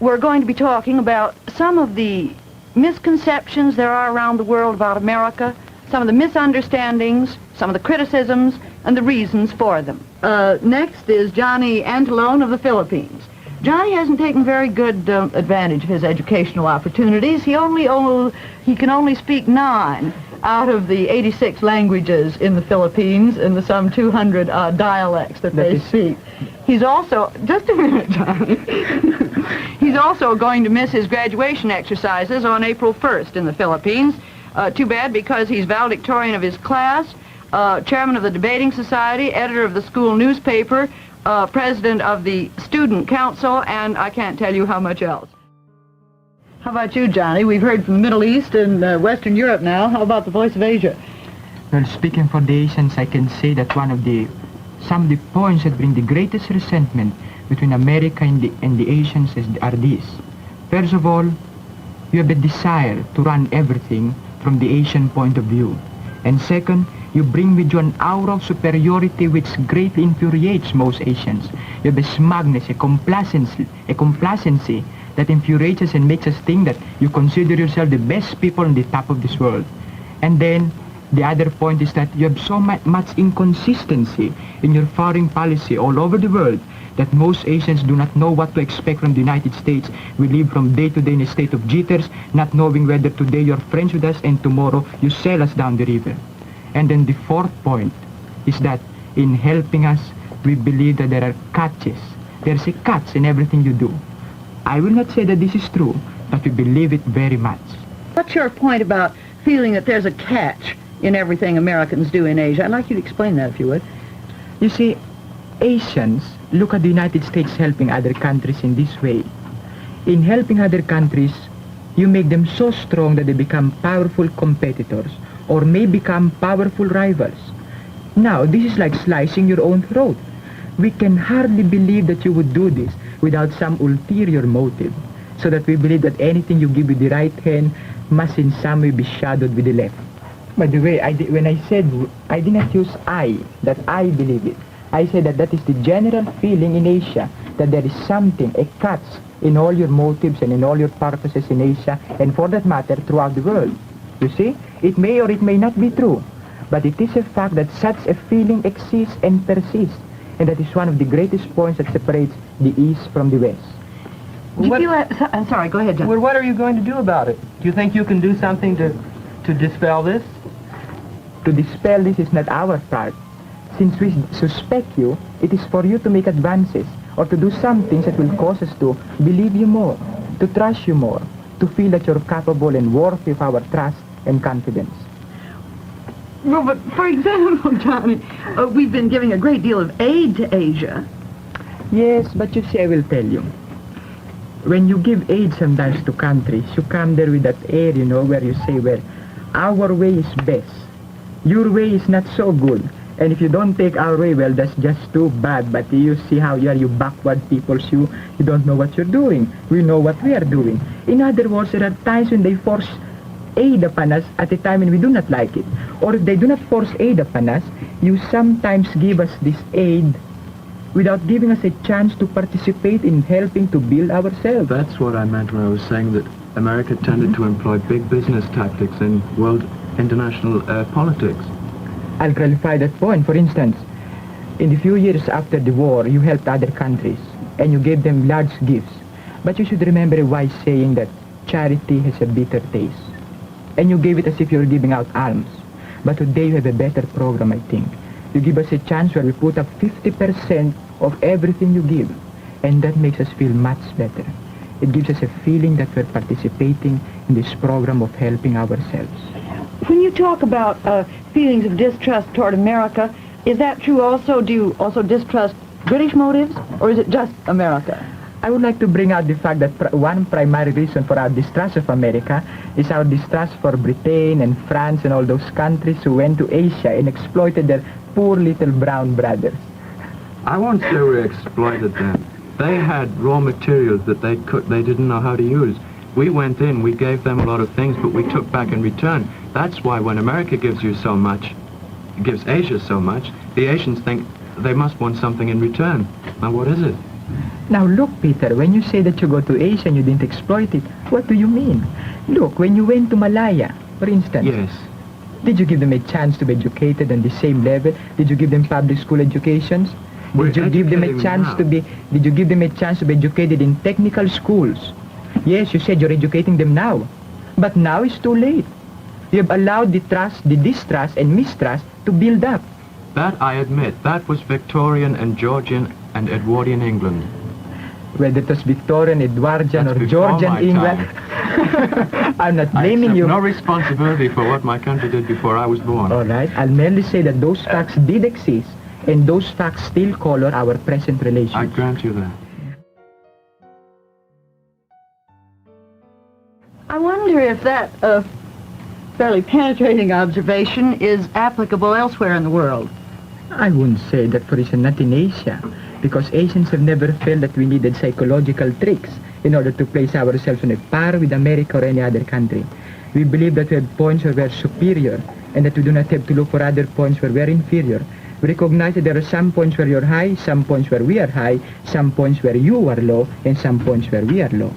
We're going to be talking about some of the misconceptions there are around the world about America, some of the misunderstandings, some of the criticisms, and the reasons for them. Next is Johnny Antilon of the Philippines. Johnny hasn't taken very good advantage of his educational opportunities. He can only speak 9 out of the 86 languages in the Philippines and the some 200 dialects that they speak. He's also, just a minute, Johnny. He's also going to miss his graduation exercises on April 1st in the Philippines. Too bad, because he's valedictorian of his class, chairman of the debating society, editor of the school newspaper, president of the student council, and I can't tell you how much else. How about you, Johnny? We've heard from the Middle East and Western Europe now. How about the Voice of Asia? Well, speaking for the Asians, I can say that some of the points that bring the greatest resentment between America and the Asians are these. First of all, you have a desire to run everything from the Asian point of view. And second, you bring with you an aura of superiority which greatly infuriates most Asians. You have a smugness, a complacency that infuriates us and makes us think that you consider yourself the best people on the top of this world. And then the other point is that you have so much inconsistency in your foreign policy all over the world that most Asians do not know what to expect from the United States. We live from day to day in a state of jitters, not knowing whether today you're friends with us and tomorrow you sail us down the river. And then the fourth point is that in helping us, we believe that there are catches. There's a catch in everything you do. I will not say that this is true, but we believe it very much. What's your point about feeling that there's a catch in everything Americans do in Asia? I'd like you to explain that, if you would. You see, Asians look at the United States helping other countries in this way. In helping other countries, you make them so strong that they become powerful competitors or may become powerful rivals. Now, this is like slicing your own throat. We can hardly believe that you would do this without some ulterior motive, so that we believe that anything you give with the right hand must in some way be shadowed with the left. By the way, when I said I did not use that I believe it. I said that is the general feeling in Asia, that there is something, a catch in all your motives and in all your purposes in Asia, and for that matter, throughout the world. You see, it may or it may not be true, but it is a fact that such a feeling exists and persists, and that is one of the greatest points that separates the East from the West. I'm sorry, go ahead, John. Well, what are you going to do about it? Do you think you can do something to dispel this? To dispel this is not our part. Since we suspect you, it is for you to make advances or to do some things that will cause us to believe you more, to trust you more, to feel that you're capable and worthy of our trust and confidence. Well, but for example, Johnny, we've been giving a great deal of aid to Asia. Yes, but you see, I will tell you. When you give aid sometimes to countries, you come there with that air, you know, where you say, well, our way is best. Your way is not so good. And if you don't take our way, well, that's just too bad. But you see how you backward people, you don't know what you're doing. We know what we are doing. In other words, there are times when they force aid upon us at a time when we do not like it. Or if they do not force aid upon us, you sometimes give us this aid without giving us a chance to participate in helping to build ourselves. That's what I meant when I was saying that America tended to employ big business tactics in world international politics. I'll clarify that point. For instance, in the few years after the war, you helped other countries and you gave them large gifts. But you should remember a wise saying that charity has a bitter taste. And you gave it as if you were giving out alms. But today you have a better program, I think. You give us a chance where we put up 50% of everything you give. And that makes us feel much better. It gives us a feeling that we're participating in this program of helping ourselves. When you talk about feelings of distrust toward America, is that true also? Do you also distrust British motives, or is it just America? I would like to bring out the fact that one primary reason for our distrust of America is our distrust for Britain and France and all those countries who went to Asia and exploited their poor little brown brothers. I won't say we exploited them. They had raw materials that they didn't know how to use. We went in, we gave them a lot of things, but we took back in return. That's why when America gives you so much, gives Asia so much, the Asians think they must want something in return. Now what is it? Now look, Peter, when you say that you go to Asia and you didn't exploit it, what do you mean? Look, when you went to Malaya, for instance, Yes. did you give them a chance to be educated on the same level? Did you give them public school educations? We're Did you give them a educating chance now. to be? Did you give them a chance to be educated in technical schools? Yes, you said you're educating them now, but now it's too late. You have allowed the trust, the distrust, and mistrust to build up. That I admit. That was Victorian and Georgian and Edwardian England. Whether it was Victorian, Edwardian, That's or before Georgian my England, I'm not I blaming accept you. no responsibility for what my country did before I was born. All right, I'll merely say that those facts did exist, and those facts still color our present I relations. grant you that. I wonder if that fairly penetrating observation is applicable elsewhere in the world. I wouldn't say that, for instance, not in Asia, because Asians have never felt that we needed psychological tricks in order to place ourselves on a par with America or any other country. We believe that we have points where we are superior and that we do not have to look for other points where we are inferior. We recognize that there are some points where you're high, some points where we are high, some points where you are low, and some points where we are low.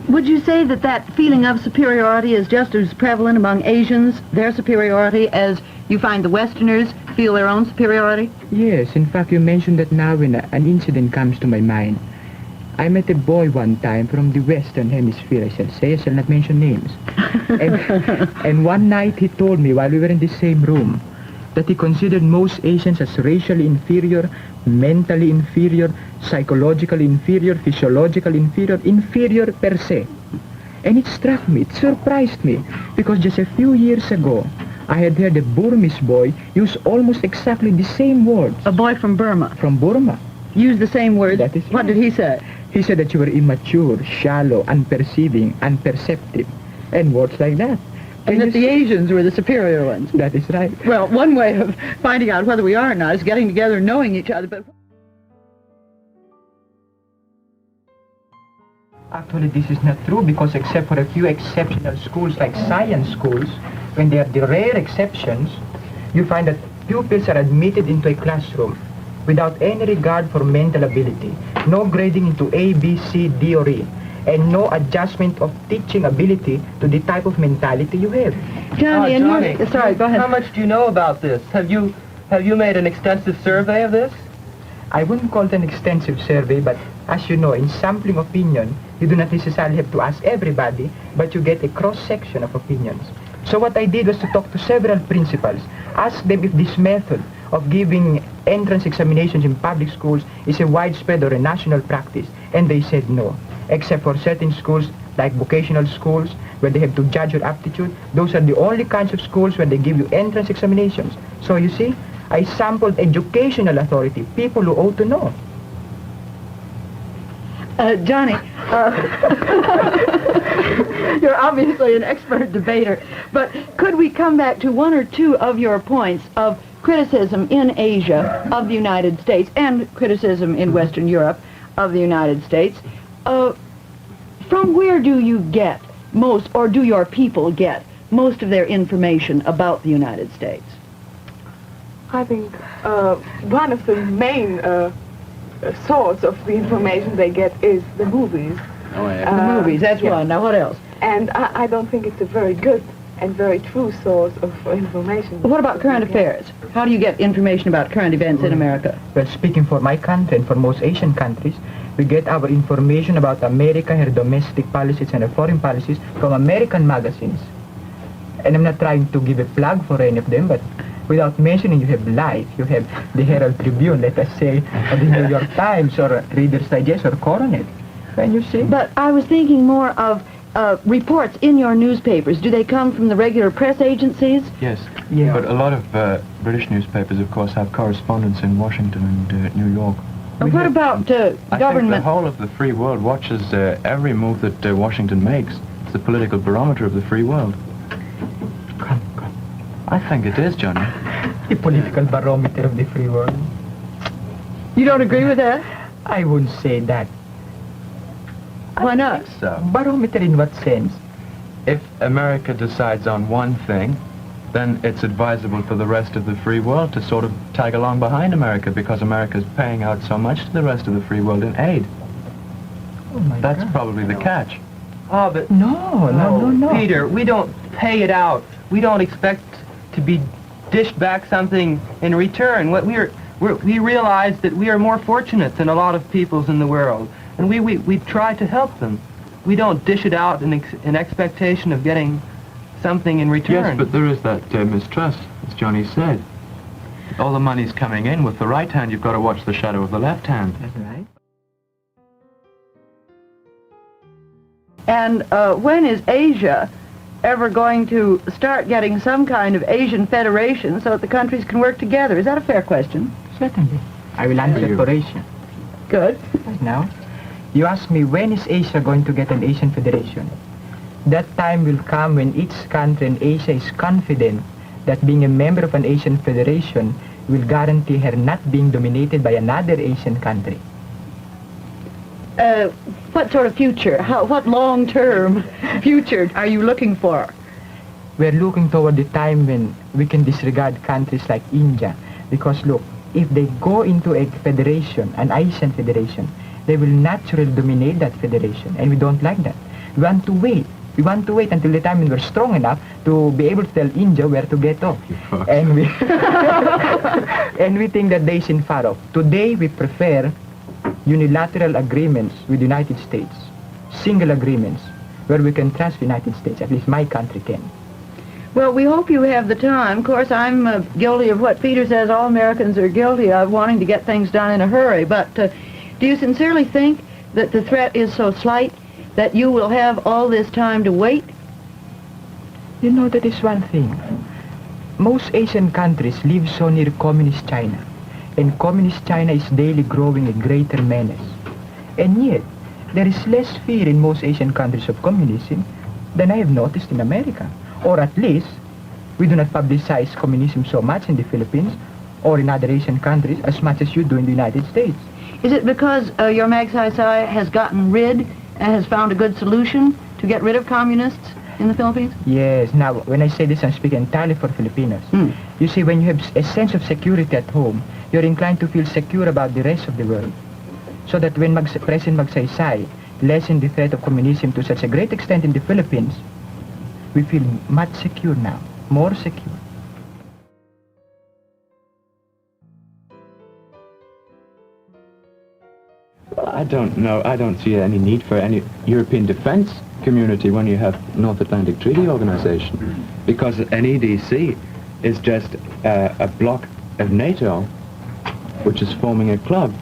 Would you say that that feeling of superiority is just as prevalent among Asians, their superiority, as you find the Westerners feel their own superiority? Yes, in fact, you mentioned that now when an incident comes to my mind. I met a boy one time from the Western Hemisphere, I shall say. I shall not mention names. And one night he told me, while we were in the same room, that he considered most Asians as racially inferior, mentally inferior, psychologically inferior, physiologically inferior, inferior per se. And it struck me, it surprised me, because just a few years ago, I had heard a Burmese boy use almost exactly the same words. A boy from Burma From Burma. used the same words. That is What right. did he say? He said that you were immature, shallow, unperceiving, unperceptive, and words like that. And that the Asians were the superior ones. That is right. Well, one way of finding out whether we are or not is getting together and knowing each other, but... Actually, this is not true because except for a few exceptional schools like science schools, when they are the rare exceptions, you find that pupils are admitted into a classroom without any regard for mental ability, no grading into A, B, C, D, or E, and no adjustment of teaching ability to the type of mentality you have. Johnny, and Johnny, you're... Sorry, go ahead. How much do you know about this? Have you made an extensive survey of this? I wouldn't call it an extensive survey, but as you know, in sampling opinion, you do not necessarily have to ask everybody, but you get a cross-section of opinions. So what I did was to talk to several principals, ask them if this method of giving entrance examinations in public schools is a widespread or a national practice, and they said no, except for certain schools like vocational schools where they have to judge your aptitude. Those are the only kinds of schools where they give you entrance examinations. So you see, I sampled educational authority, people who ought to know. Johnny, you're obviously an expert debater, but could we come back to one or two of your points of criticism in Asia of the United States and criticism in Western Europe of the United States? From where do you get most, or do your people get most of their information about the United States? I think one of the main source of the information they get is the movies. Oh, yeah. The movies, that's yeah. one. Now what else? And I don't think it's a very good and very true source of information. What about current affairs? How do you get information about current events in America? Well, speaking for my country and for most Asian countries, we get our information about America, her domestic policies and her foreign policies from American magazines. And I'm not trying to give a plug for any of them, but without mentioning, you have Life, you have the Herald Tribune, let us say, or the New York Times, or Reader's Digest, or Coronet. Can you see? But I was thinking more of reports in your newspapers. Do they come from the regular press agencies? Yes. Yeah. But a lot of British newspapers, of course, have correspondents in Washington and New York. What about I think the government? whole of the free world watches every move that Washington makes. It's the political barometer of the free world. Come. I think it is, Johnny. The political barometer of the free world. You don't agree with that? I wouldn't say that. Why not? So, Barometer in what sense? if America decides on one thing, then it's advisable for the rest of the free world to sort of tag along behind America, because America's paying out so much to the rest of the free world in aid. Oh my That's God. probably the catch. Oh, but No. Peter, we don't pay it out. We don't expect to be dished back something in return. What we realize that we are more fortunate than a lot of peoples in the world, and we try to help them. We don't dish it out in expectation of getting something in return. Yes, but there is that mistrust, as Johnny said. All the money's coming in with the right hand. You've got to watch the shadow of the left hand. That's right. And when is Asia ever going to start getting some kind of Asian federation so that the countries can work together? Is that a fair question? Certainly. I will answer you. for Asia. Good. Right now, you ask me, when is Asia going to get an Asian federation? That time will come when each country in Asia is confident that being a member of an Asian federation will guarantee her not being dominated by another Asian country. What sort of future? What long-term future are you looking for? We're looking toward the time when we can disregard countries like India, because look, if they go into a federation, an Asian federation, they will naturally dominate that federation, and we don't like that. We want to wait. We want to wait until the time when we're strong enough to be able to tell India where to get off. And we and we think that days in far off. Today we prefer unilateral agreements with the United States, single agreements, where we can trust the United States, at least my country can. Well, we hope you have the time. Of course, I'm guilty of what Peter says all Americans are guilty of, wanting to get things done in a hurry. But do you sincerely think that the threat is so slight that you will have all this time to wait? You know, that is one thing. Most Asian countries live so near communist China, and communist China is daily growing a greater menace. And yet, there is less fear in most Asian countries of communism than I have noticed in America. Or at least, we do not publicize communism so much in the Philippines or in other Asian countries as much as you do in the United States. Is it because your Magsaysay has gotten rid and has found a good solution to get rid of communists in the Philippines? Yes. Now, when I say this, I'm speaking entirely for Filipinos. You see, when you have a sense of security at home, you're inclined to feel secure about the rest of the world. So that when President Magsaysay lessened the threat of communism to such a great extent in the Philippines, we feel much secure now, more secure. I don't know. I don't see any need for any European defense community when you have North Atlantic Treaty Organization, because NEDC is just a block of NATO, which is forming a club.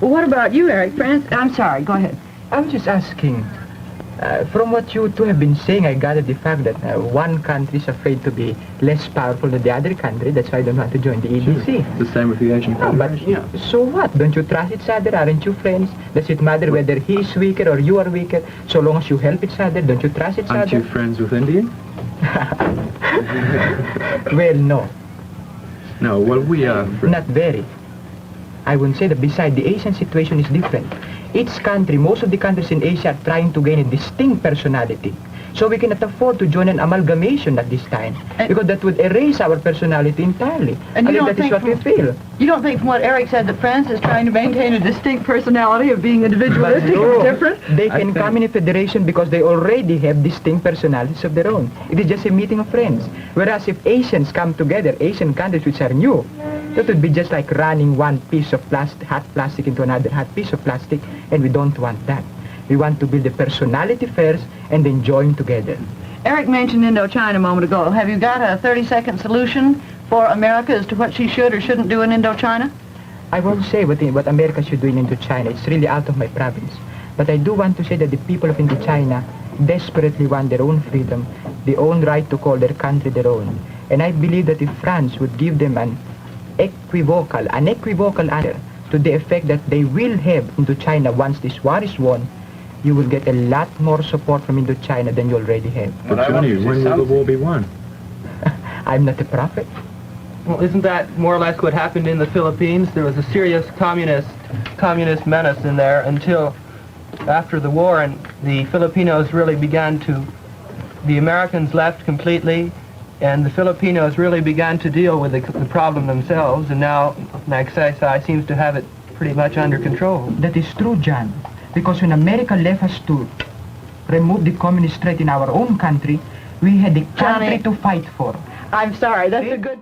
Well, what about you, Eric? I'm sorry, go ahead. I'm just asking, from what you two have been saying, I gather the fact that one country is afraid to be less powerful than the other country. That's why I don't want to join the EDC. It's the same with the Asian No, but Federation. so what? Don't you trust each other? Aren't you friends? Does it matter whether he is weaker or you are weaker? So long as you help each other, don't you trust each Aren't other? you friends with India? Well, no, No, well, we are. not very. I would say that beside the Asian situation is different. Each country, most of the countries in Asia are trying to gain a distinct personality. So we cannot afford to join an amalgamation at this time, because that would erase our personality entirely. And you don't that is think what we feel. You don't think from what Eric said that France is trying to maintain a distinct personality of being individualistic No, and different? they I can think- come in a federation because they already have distinct personalities of their own. It is just a meeting of friends. Whereas if Asians come together, Asian countries which are new, that would be just like running one piece of hot plastic into another hot piece of plastic, and we don't want that. We want to build a personality first and then join together. Eric mentioned Indochina a moment ago. Have you got a 30-second solution for America as to what she should or shouldn't do in Indochina? I won't say what America should do in Indochina. It's really out of my province. But I do want to say that the people of Indochina desperately want their own freedom, their own right to call their country their own. And I believe that if France would give them an equivocal answer to the effect that they will have Indochina once this war is won, you will get a lot more support from Indochina than you already have. But Johnny, when will the war be won? I'm not a prophet. Well, isn't that more or less what happened in the Philippines? There was a serious communist menace in there until after the war, and the Filipinos really began to, the Americans left completely, And the Filipinos really began to deal with the problem themselves, and now Magsaysay seems to have it pretty much under control. That is true, John. Because when America left us to remove the communist threat in our own country, we had a country Johnny. to fight for. I'm sorry, that's a good...